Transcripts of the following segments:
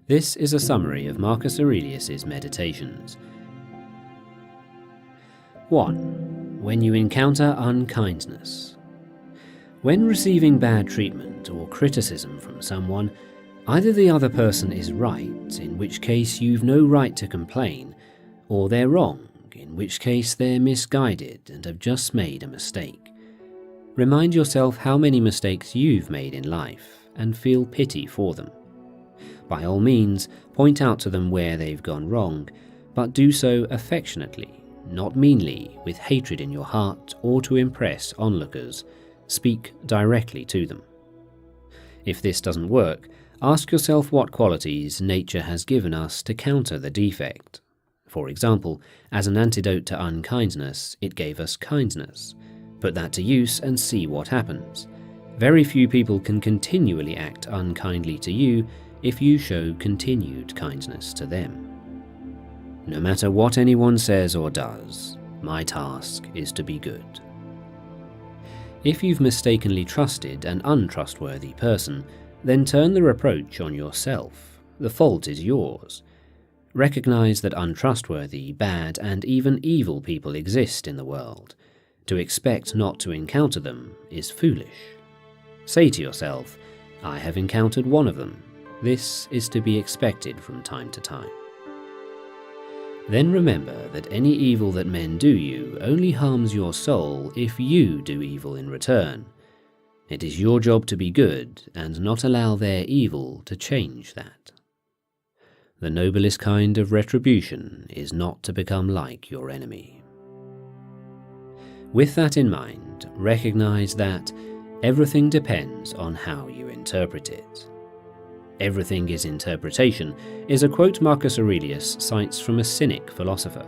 This is a summary of Marcus Aurelius's meditations. 1. When you encounter unkindness. When receiving bad treatment or criticism from someone, either the other person is right, in which case you've no right to complain, or they're wrong, in which case they're misguided and have just made a mistake. Remind yourself how many mistakes you've made in life and feel pity for them. By all means, point out to them where they've gone wrong, but do so affectionately, not meanly, with hatred in your heart or to impress onlookers. Speak directly to them. If this doesn't work, ask yourself what qualities nature has given us to counter the defect. For example, as an antidote to unkindness, it gave us kindness. Put that to use and see what happens. Very few people can continually act unkindly to you if you show continued kindness to them. No matter what anyone says or does, my task is to be good. If you've mistakenly trusted an untrustworthy person, then turn the reproach on yourself. The fault is yours. Recognize that untrustworthy, bad, and even evil people exist in the world. To expect not to encounter them is foolish. Say to yourself, I have encountered one of them. This is to be expected from time to time. Then remember that any evil that men do you only harms your soul if you do evil in return. It is your job to be good and not allow their evil to change that. The noblest kind of retribution is not to become like your enemy. With that in mind, recognize that everything depends on how you interpret it. Everything is interpretation is a quote Marcus Aurelius cites from a Cynic philosopher.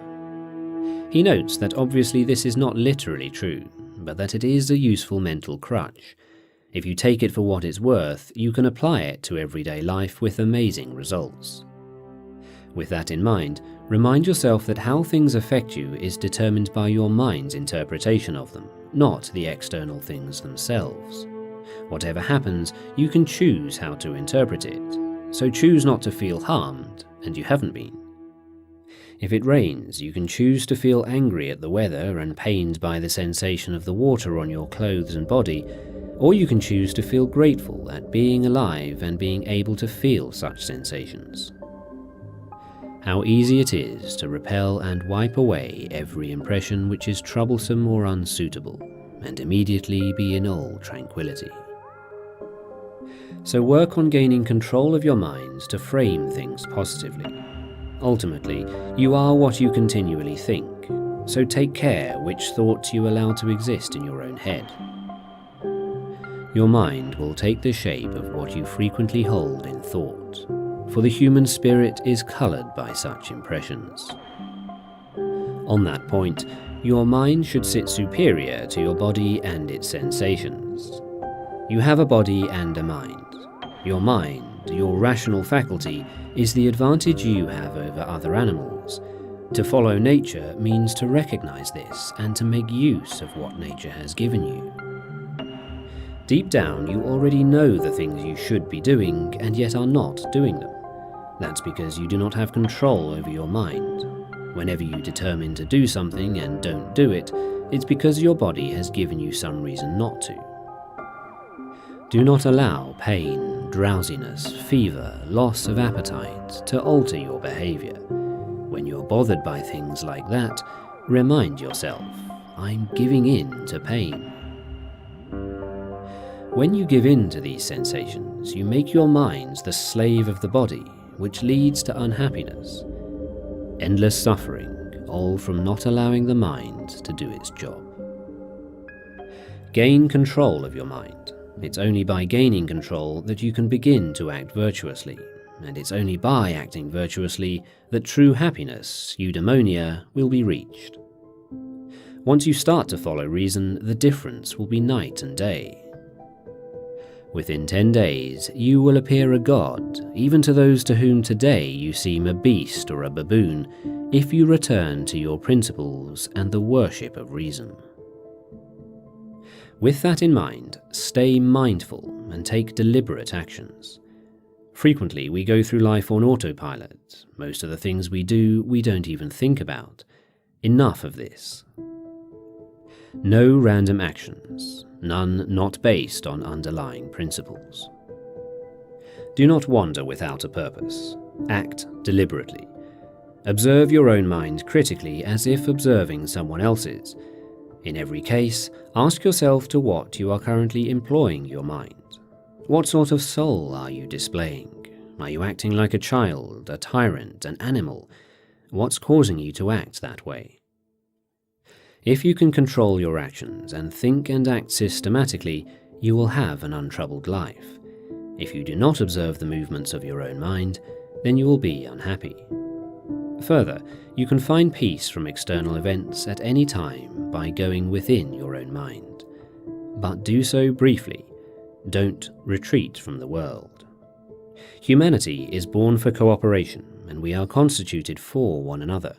He notes that obviously this is not literally true, but that it is a useful mental crutch. If you take it for what it's worth, you can apply it to everyday life with amazing results. With that in mind, remind yourself that how things affect you is determined by your mind's interpretation of them, not the external things themselves. Whatever happens, you can choose how to interpret it, so choose not to feel harmed, and you haven't been. If it rains, you can choose to feel angry at the weather and pained by the sensation of the water on your clothes and body, or you can choose to feel grateful at being alive and being able to feel such sensations. How easy it is to repel and wipe away every impression which is troublesome or unsuitable, and immediately be in all tranquility. So work on gaining control of your minds to frame things positively. Ultimately, you are what you continually think, so take care which thoughts you allow to exist in your own head. Your mind will take the shape of what you frequently hold in thought, for the human spirit is colored by such impressions. On that point, your mind should sit superior to your body and its sensations. You have a body and a mind. Your mind, your rational faculty, is the advantage you have over other animals. To follow nature means to recognize this and to make use of what nature has given you. Deep down, you already know the things you should be doing and yet are not doing them. That's because you do not have control over your mind. Whenever you determine to do something and don't do it, it's because your body has given you some reason not to. Do not allow pain, drowsiness, fever, loss of appetite to alter your behavior. When you're bothered by things like that, remind yourself, I'm giving in to pain. When you give in to these sensations, you make your minds the slave of the body, which leads to unhappiness. Endless suffering, all from not allowing the mind to do its job. Gain control of your mind. It's only by gaining control that you can begin to act virtuously, and it's only by acting virtuously that true happiness, eudaimonia, will be reached. Once you start to follow reason, the difference will be night and day. Within 10 days, you will appear a god, even to those to whom today you seem a beast or a baboon, if you return to your principles and the worship of reason. With that in mind, stay mindful and take deliberate actions. Frequently, we go through life on autopilot. Most of the things we do, we don't even think about. Enough of this. No random actions, none not based on underlying principles. Do not wander without a purpose. Act deliberately. Observe your own mind critically as if observing someone else's. In every case, ask yourself to what you are currently employing your mind. What sort of soul are you displaying? Are you acting like a child, a tyrant, an animal? What's causing you to act that way? If you can control your actions and think and act systematically, you will have an untroubled life. If you do not observe the movements of your own mind, then you will be unhappy. Further, you can find peace from external events at any time by going within your own mind. But do so briefly. Don't retreat from the world. Humanity is born for cooperation, and we are constituted for one another.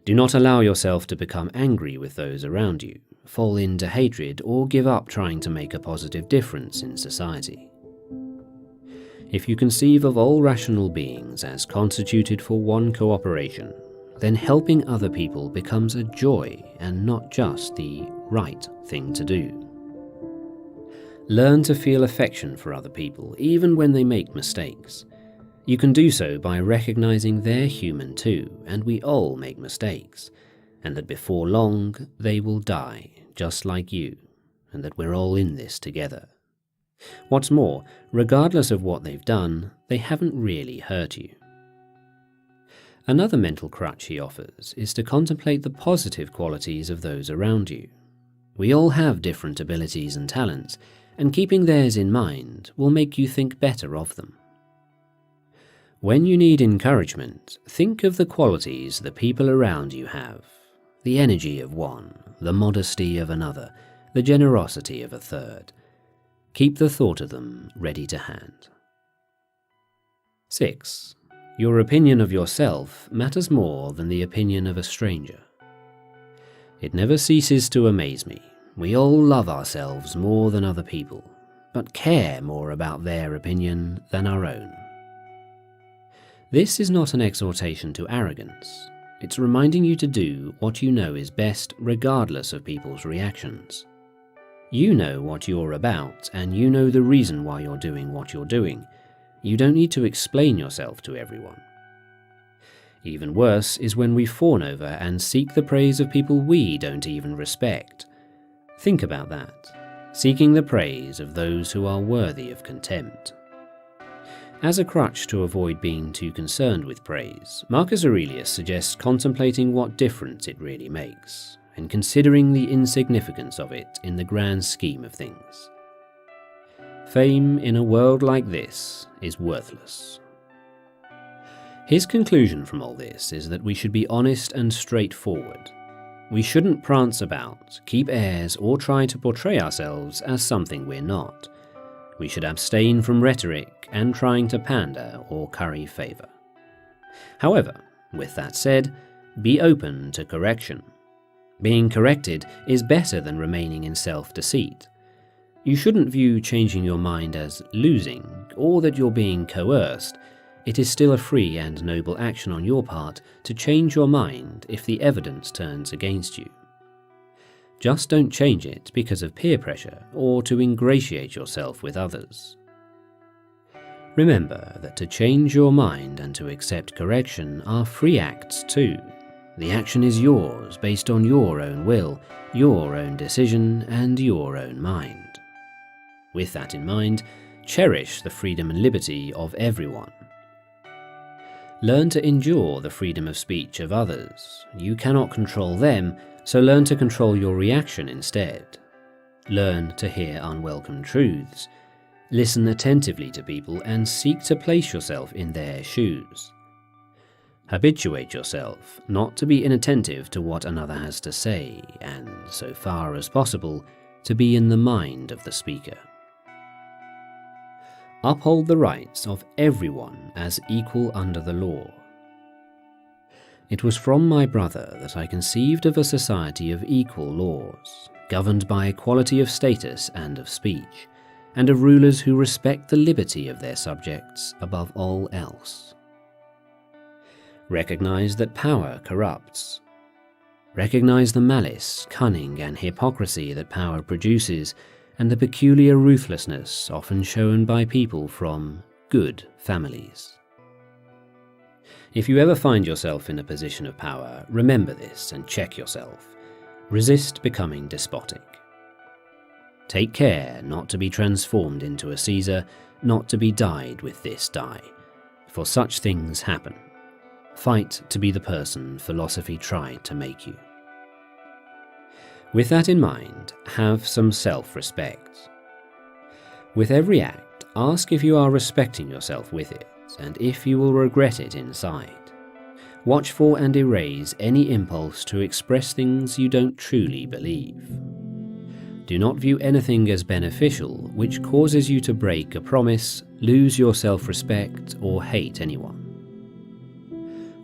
Do not allow yourself to become angry with those around you, fall into hatred, or give up trying to make a positive difference in society. If you conceive of all rational beings as constituted for one cooperation, then helping other people becomes a joy and not just the right thing to do. Learn to feel affection for other people, even when they make mistakes. You can do so by recognizing they're human too, and we all make mistakes, and that before long they will die, just like you, and that we're all in this together. What's more, regardless of what they've done, they haven't really hurt you. Another mental crutch he offers is to contemplate the positive qualities of those around you. We all have different abilities and talents, and keeping theirs in mind will make you think better of them. When you need encouragement, think of the qualities the people around you have: the energy of one, the modesty of another, the generosity of a third. Keep the thought of them ready to hand. 6. Your opinion of yourself matters more than the opinion of a stranger. It never ceases to amaze me. We all love ourselves more than other people, but care more about their opinion than our own. This is not an exhortation to arrogance. It's reminding you to do what you know is best regardless of people's reactions. You know what you're about, and you know the reason why you're doing what you're doing. You don't need to explain yourself to everyone. Even worse is when we fawn over and seek the praise of people we don't even respect. Think about that, seeking the praise of those who are worthy of contempt. As a crutch to avoid being too concerned with praise, Marcus Aurelius suggests contemplating what difference it really makes, and considering the insignificance of it in the grand scheme of things. Fame in a world like this is worthless. His conclusion from all this is that we should be honest and straightforward. We shouldn't prance about, keep airs, or try to portray ourselves as something we're not. We should abstain from rhetoric and trying to pander or curry favour. However, with that said, be open to correction. Being corrected is better than remaining in self-deceit. You shouldn't view changing your mind as losing, or that you're being coerced. It is still a free and noble action on your part to change your mind if the evidence turns against you. Just don't change it because of peer pressure or to ingratiate yourself with others. Remember that to change your mind and to accept correction are free acts too. The action is yours based on your own will, your own decision, and your own mind. With that in mind, cherish the freedom and liberty of everyone. Learn to endure the freedom of speech of others. You cannot control them, so learn to control your reaction instead. Learn to hear unwelcome truths. Listen attentively to people and seek to place yourself in their shoes. Habituate yourself not to be inattentive to what another has to say, and, so far as possible, to be in the mind of the speaker. Uphold the rights of everyone as equal under the law. It was from my brother that I conceived of a society of equal laws, governed by equality of status and of speech, and of rulers who respect the liberty of their subjects above all else. Recognize that power corrupts. Recognize the malice, cunning, and hypocrisy that power produces, and the peculiar ruthlessness often shown by people from good families. If you ever find yourself in a position of power, remember this and check yourself. Resist becoming despotic. Take care not to be transformed into a Caesar, not to be dyed with this dye, for such things happen. Fight to be the person philosophy tried to make you. With that in mind, have some self-respect. With every act, ask if you are respecting yourself with it, and if you will regret it inside. Watch for and erase any impulse to express things you don't truly believe. Do not view anything as beneficial which causes you to break a promise, lose your self-respect, or hate anyone.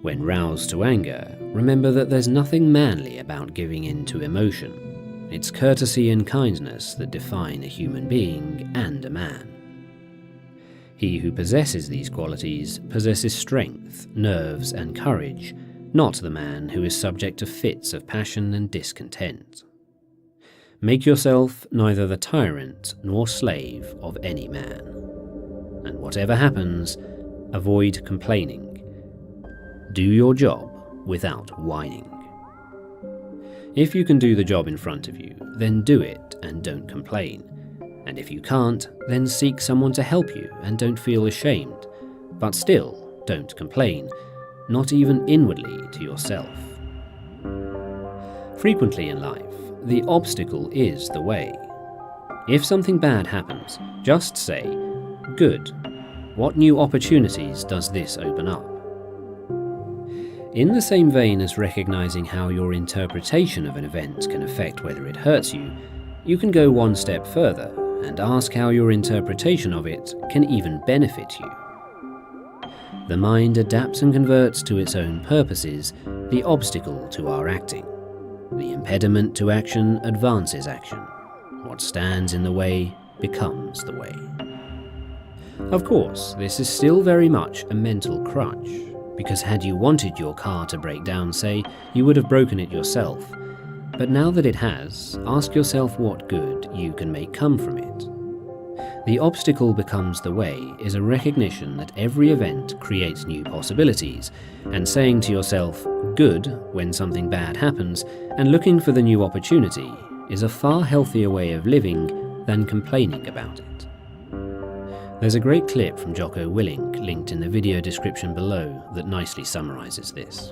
When roused to anger, remember that there's nothing manly about giving in to emotion. It's courtesy and kindness that define a human being and a man. He who possesses these qualities possesses strength, nerves, and courage, not the man who is subject to fits of passion and discontent. Make yourself neither the tyrant nor slave of any man. And whatever happens, avoid complaining. Do your job without whining. If you can do the job in front of you, then do it and don't complain. And if you can't, then seek someone to help you and don't feel ashamed. But still, don't complain, not even inwardly to yourself. Frequently in life, the obstacle is the way. If something bad happens, just say, "Good. What new opportunities does this open up?" In the same vein as recognizing how your interpretation of an event can affect whether it hurts you, you can go one step further and ask how your interpretation of it can even benefit you. The mind adapts and converts to its own purposes the obstacle to our acting. The impediment to action advances action. What stands in the way becomes the way. Of course, this is still very much a mental crutch, because had you wanted your car to break down, say, you would have broken it yourself. But now that it has, ask yourself what good you can make come from it. The obstacle becomes the way is a recognition that every event creates new possibilities, and saying to yourself, "Good," when something bad happens, and looking for the new opportunity is a far healthier way of living than complaining about it. There's a great clip from Jocko Willink linked in the video description below that nicely summarizes this.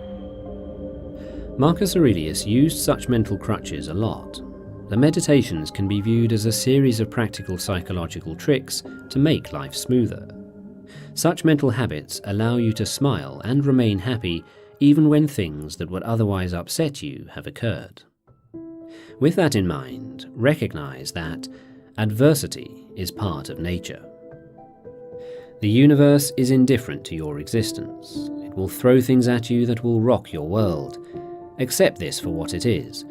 Marcus Aurelius used such mental crutches a lot. The meditations can be viewed as a series of practical psychological tricks to make life smoother. Such mental habits allow you to smile and remain happy even when things that would otherwise upset you have occurred. With that in mind, recognize that adversity is part of nature. The universe is indifferent to your existence. It will throw things at you that will rock your world. Accept this for what it is.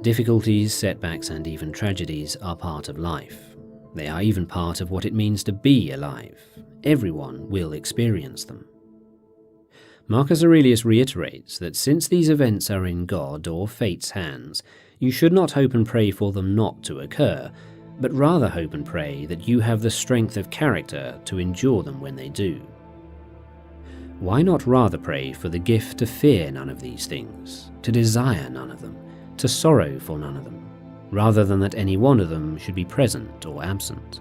Difficulties, setbacks, and even tragedies are part of life. They are even part of what it means to be alive. Everyone will experience them. Marcus Aurelius reiterates that since these events are in God or fate's hands, you should not hope and pray for them not to occur, but rather hope and pray that you have the strength of character to endure them when they do. Why not rather pray for the gift to fear none of these things, to desire none of them, to sorrow for none of them, rather than that any one of them should be present or absent?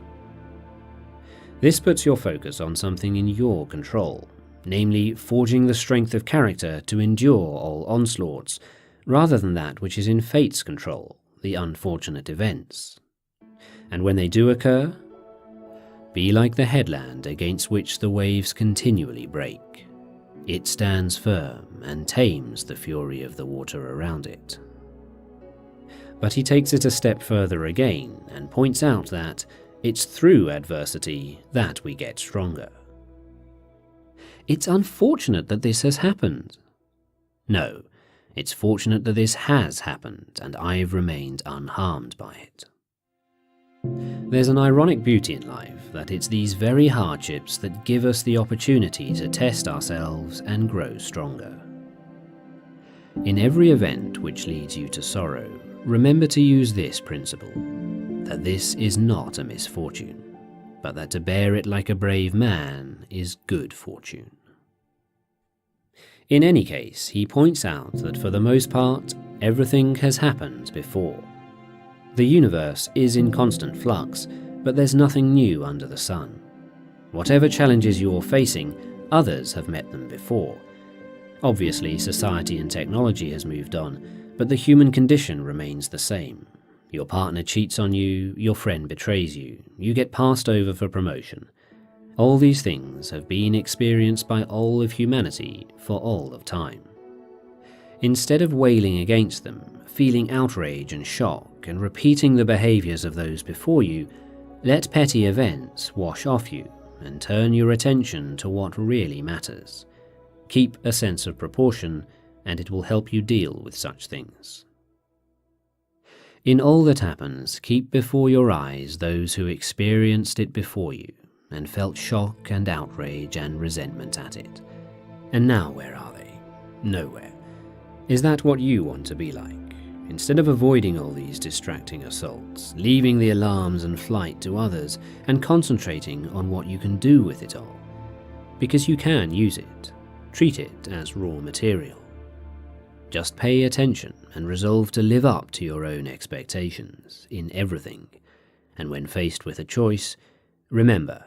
This puts your focus on something in your control, namely forging the strength of character to endure all onslaughts, rather than that which is in fate's control, the unfortunate events. And when they do occur, be like the headland against which the waves continually break. It stands firm and tames the fury of the water around it. But he takes it a step further again and points out that it's through adversity that we get stronger. It's unfortunate that this has happened. No, it's fortunate that this has happened and I've remained unharmed by it. There's an ironic beauty in life that it's these very hardships that give us the opportunity to test ourselves and grow stronger. In every event which leads you to sorrow, remember to use this principle, that this is not a misfortune, but that to bear it like a brave man is good fortune. In any case, he points out that for the most part, everything has happened before. The universe is in constant flux, but there's nothing new under the sun. Whatever challenges you're facing, others have met them before. Obviously, society and technology has moved on, but the human condition remains the same. Your partner cheats on you, your friend betrays you, you get passed over for promotion. All these things have been experienced by all of humanity for all of time. Instead of wailing against them, feeling outrage and shock, and repeating the behaviours of those before you, let petty events wash off you and turn your attention to what really matters. Keep a sense of proportion, and it will help you deal with such things. In all that happens, keep before your eyes those who experienced it before you and felt shock and outrage and resentment at it. And now where are they? Nowhere. Is that what you want to be like? Instead of avoiding all these distracting assaults, leaving the alarms and flight to others, and concentrating on what you can do with it all. Because you can use it. Treat it as raw material. Just pay attention and resolve to live up to your own expectations in everything. And when faced with a choice, remember,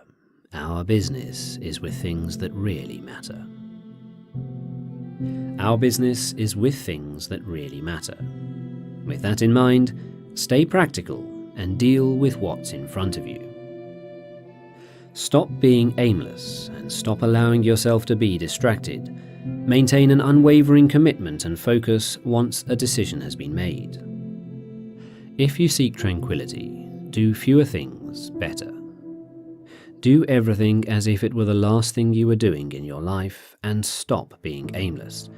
our business is with things that really matter. Our business is with things that really matter. With that in mind, stay practical and deal with what's in front of you. Stop being aimless and stop allowing yourself to be distracted. Maintain an unwavering commitment and focus once a decision has been made. If you seek tranquility, do fewer things better. Do everything as if it were the last thing you were doing in your life, and stop being aimless.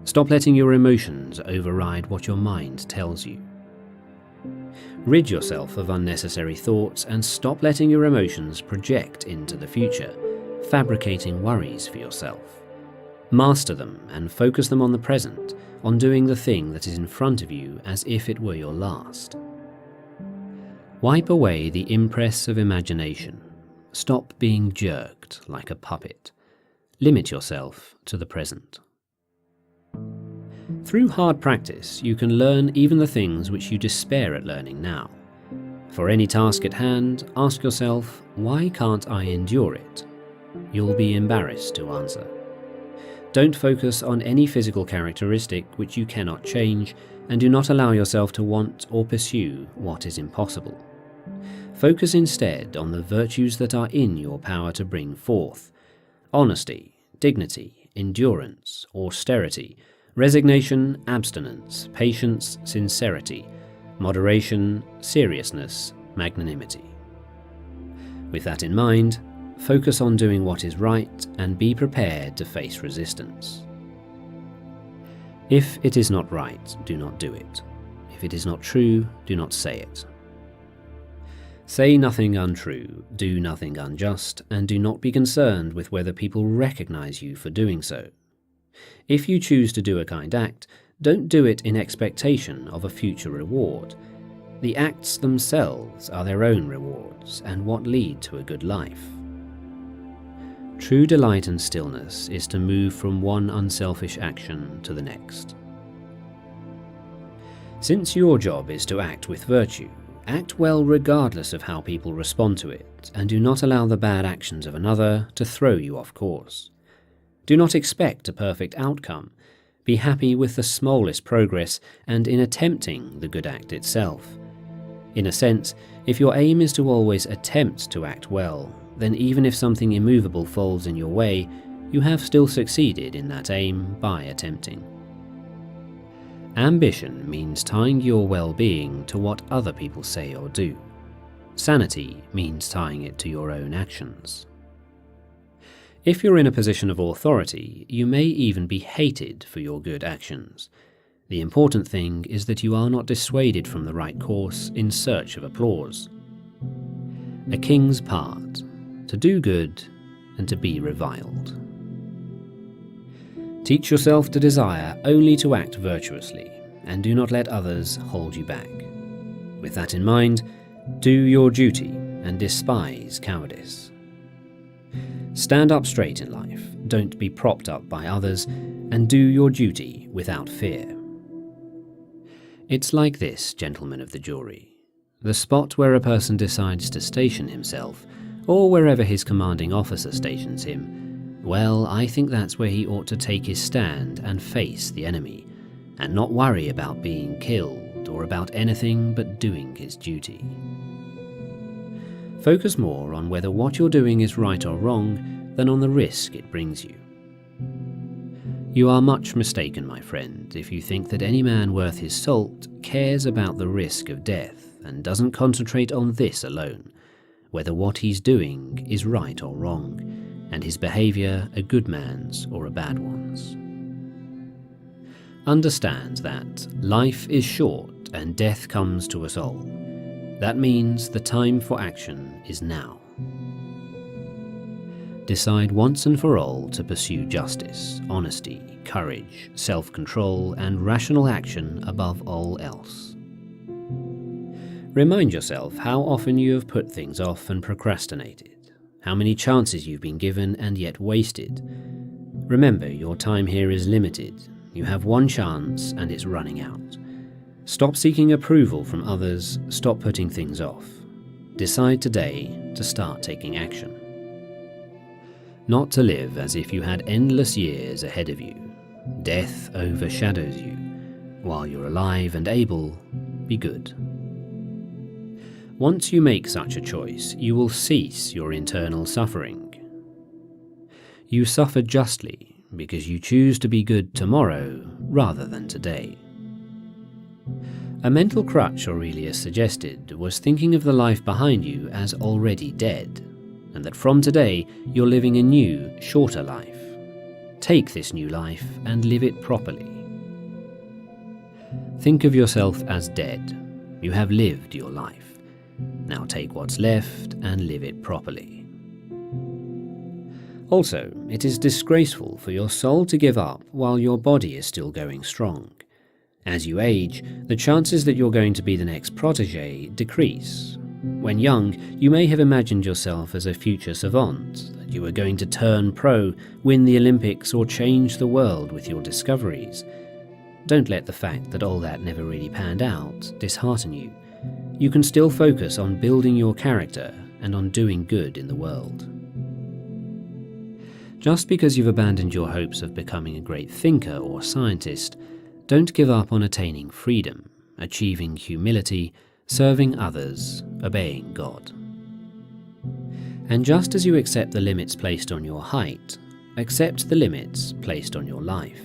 Stop letting your emotions override what your mind tells you. Rid yourself of unnecessary thoughts and stop letting your emotions project into the future, fabricating worries for yourself. Master them and focus them on the present, on doing the thing that is in front of you as if it were your last. Wipe away the impress of imagination. Stop being jerked like a puppet. Limit yourself to the present. Through hard practice, you can learn even the things which you despair at learning now. For any task at hand, ask yourself, why can't I endure it? You'll be embarrassed to answer. Don't focus on any physical characteristic which you cannot change, and do not allow yourself to want or pursue what is impossible. Focus instead on the virtues that are in your power to bring forth: honesty, dignity, endurance, austerity, resignation, abstinence, patience, sincerity, moderation, seriousness, magnanimity. With that in mind, focus on doing what is right and be prepared to face resistance. If it is not right, do not do it. If it is not true, do not say it. Say nothing untrue, do nothing unjust, and do not be concerned with whether people recognize you for doing so. If you choose to do a kind act, don't do it in expectation of a future reward. The acts themselves are their own rewards and what lead to a good life. True delight and stillness is to move from one unselfish action to the next. Since your job is to act with virtue, act well regardless of how people respond to it, and do not allow the bad actions of another to throw you off course. Do not expect a perfect outcome. Be happy with the smallest progress and in attempting the good act itself. In a sense, if your aim is to always attempt to act well, then even if something immovable falls in your way, you have still succeeded in that aim by attempting. Ambition means tying your well-being to what other people say or do. Sanity means tying it to your own actions. If you're in a position of authority, you may even be hated for your good actions. The important thing is that you are not dissuaded from the right course in search of applause. a king's part, to do good and to be reviled. Teach yourself to desire only to act virtuously, and do not let others hold you back. With that in mind, do your duty and despise cowardice. Stand up straight in life, don't be propped up by others, and do your duty without fear. It's like this, gentlemen of the jury. The spot where a person decides to station himself, or wherever his commanding officer stations him, well, I think that's where he ought to take his stand and face the enemy, and not worry about being killed or about anything but doing his duty. Focus more on whether what you're doing is right or wrong than on the risk it brings you. You are much mistaken, my friend, if you think that any man worth his salt cares about the risk of death and doesn't concentrate on this alone, whether what he's doing is right or wrong, and his behaviour a good man's or a bad one's. Understand that life is short and death comes to us all. That means the time for action is now. Decide once and for all to pursue justice, honesty, courage, self-control, and rational action above all else. Remind yourself how often you have put things off and procrastinated, how many chances you've been given and yet wasted. Remember, your time here is limited. You have one chance and it's running out. Stop seeking approval from others, stop putting things off. Decide today to start taking action. Not to live as if you had endless years ahead of you. Death overshadows you. While you're alive and able, be good. Once you make such a choice, you will cease your internal suffering. You suffer justly because you choose to be good tomorrow rather than today. A mental crutch Aurelius suggested was thinking of the life behind you as already dead, and that from today you're living a new, shorter life. Take this new life and live it properly. Think of yourself as dead. You have lived your life. Now take what's left and live it properly. Also, it is disgraceful for your soul to give up while your body is still going strong. As you age, the chances that you're going to be the next protégé decrease. When young, you may have imagined yourself as a future savant, that you were going to turn pro, win the Olympics, or change the world with your discoveries. Don't let the fact that all that never really panned out dishearten you. You can still focus on building your character and on doing good in the world. Just because you've abandoned your hopes of becoming a great thinker or scientist, don't give up on attaining freedom, achieving humility, serving others, obeying God. And just as you accept the limits placed on your height, accept the limits placed on your life.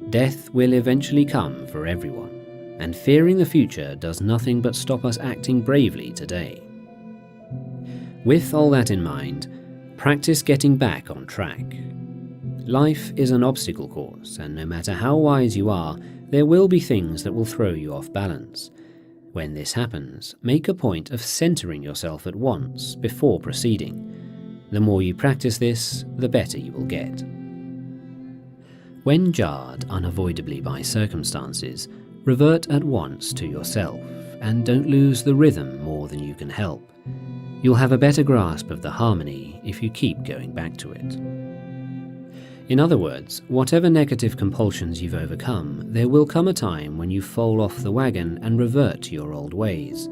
Death will eventually come for everyone, and fearing the future does nothing but stop us acting bravely today. With all that in mind, practice getting back on track. Life is an obstacle course, and no matter how wise you are, there will be things that will throw you off balance. When this happens, make a point of centering yourself at once before proceeding. The more you practice this, the better you will get. When jarred unavoidably by circumstances, revert at once to yourself, and don't lose the rhythm more than you can help. You'll have a better grasp of the harmony if you keep going back to it. In other words, whatever negative compulsions you've overcome, there will come a time when you fall off the wagon and revert to your old ways.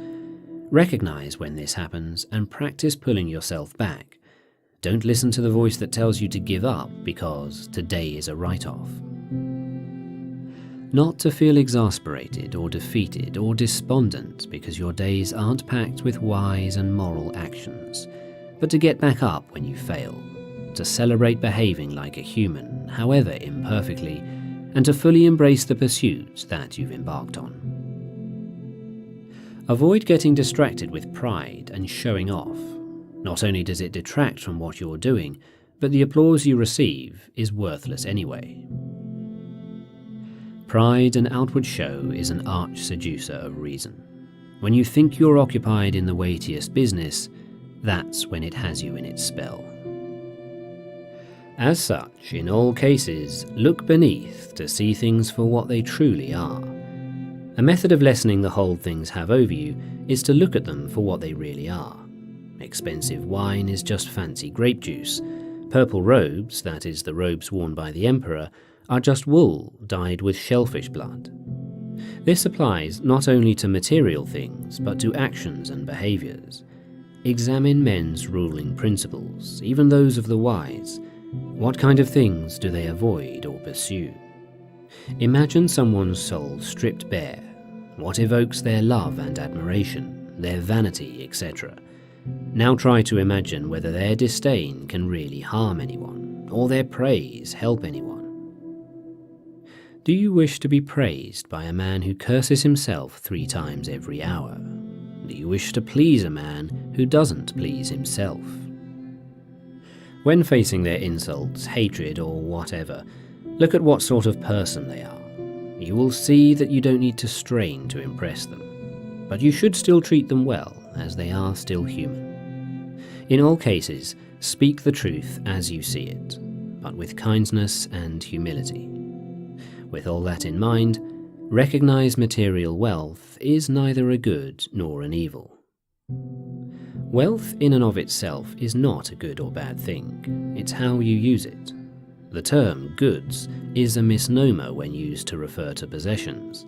Recognize when this happens and practice pulling yourself back. Don't listen to the voice that tells you to give up because today is a write-off. Not to feel exasperated or defeated or despondent because your days aren't packed with wise and moral actions, but to get back up when you fail. To celebrate behaving like a human, however imperfectly, and to fully embrace the pursuit that you've embarked on. Avoid getting distracted with pride and showing off. Not only does it detract from what you're doing, but the applause you receive is worthless anyway. Pride and outward show is an arch seducer of reason. When you think you're occupied in the weightiest business, that's when it has you in its spell. As such, in all cases, look beneath to see things for what they truly are. A method of lessening the hold things have over you is to look at them for what they really are. Expensive wine is just fancy grape juice. Purple robes, that is the robes worn by the emperor, are just wool dyed with shellfish blood. This applies not only to material things, but to actions and behaviors. Examine men's ruling principles, even those of the wise. What kind of things do they avoid or pursue? Imagine someone's soul stripped bare. What evokes their love and admiration, their vanity, etc.? Now try to imagine whether their disdain can really harm anyone, or their praise help anyone. Do you wish to be praised by a man who curses himself 3 times every hour? Do you wish to please a man who doesn't please himself? When facing their insults, hatred, or whatever, look at what sort of person they are. You will see that you don't need to strain to impress them, but you should still treat them well, as they are still human. In all cases, speak the truth as you see it, but with kindness and humility. With all that in mind, recognize material wealth is neither a good nor an evil. Wealth in and of itself is not a good or bad thing, it's how you use it. The term goods is a misnomer when used to refer to possessions.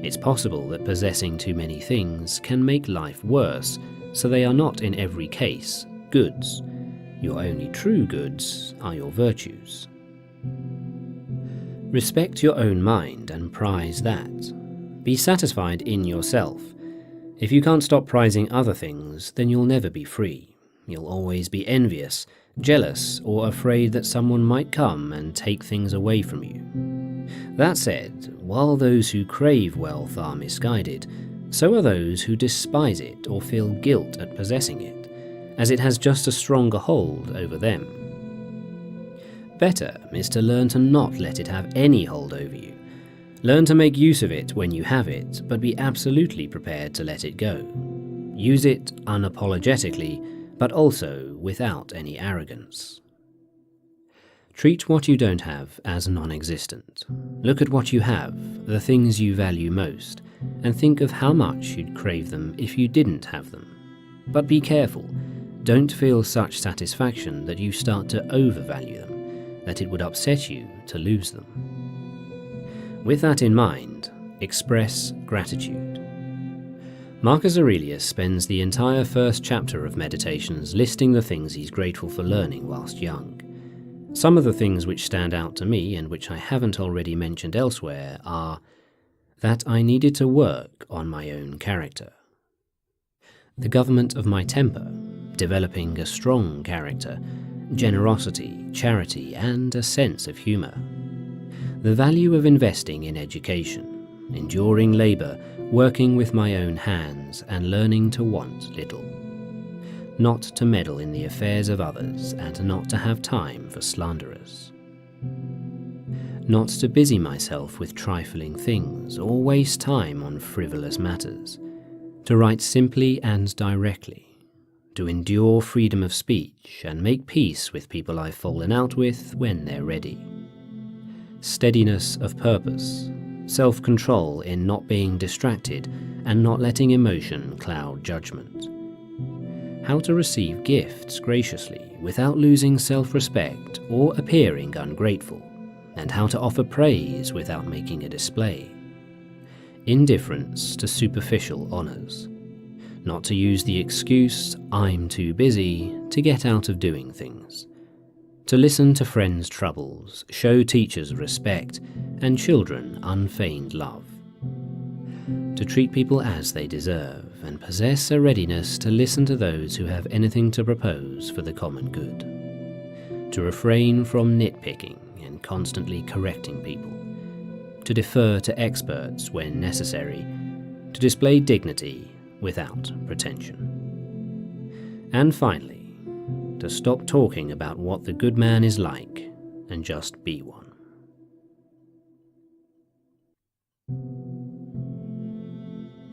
It's possible that possessing too many things can make life worse, so they are not in every case goods. Your only true goods are your virtues. Respect your own mind and prize that. Be satisfied in yourself. If you can't stop prizing other things, then you'll never be free. You'll always be envious, jealous, or afraid that someone might come and take things away from you. That said, while those who crave wealth are misguided, so are those who despise it or feel guilt at possessing it, as it has just a stronger hold over them. Better is to learn to not let it have any hold over you. Learn to make use of it when you have it, but be absolutely prepared to let it go. Use it unapologetically, but also without any arrogance. Treat what you don't have as non-existent. Look at what you have, the things you value most, and think of how much you'd crave them if you didn't have them. But be careful. Don't feel such satisfaction that you start to overvalue them, that it would upset you to lose them. With that in mind, express gratitude. Marcus Aurelius spends the entire first chapter of Meditations listing the things he's grateful for learning whilst young. Some of the things which stand out to me and which I haven't already mentioned elsewhere are that I needed to work on my own character, the government of my temper, developing a strong character, generosity, charity, and a sense of humour, the value of investing in education, enduring labour, working with my own hands, and learning to want little. Not to meddle in the affairs of others, and not to have time for slanderers. Not to busy myself with trifling things, or waste time on frivolous matters. To write simply and directly. To endure freedom of speech, and make peace with people I've fallen out with when they're ready. Steadiness of purpose, self-control in not being distracted and not letting emotion cloud judgment. How to receive gifts graciously without losing self-respect or appearing ungrateful, and how to offer praise without making a display. Indifference to superficial honours. Not to use the excuse, "I'm too busy," to get out of doing things. To listen to friends' troubles, show teachers respect, and children unfeigned love. To treat people as they deserve, and possess a readiness to listen to those who have anything to propose for the common good. To refrain from nitpicking and constantly correcting people. To defer to experts when necessary. To display dignity without pretension. And finally, to stop talking about what the good man is like and just be one.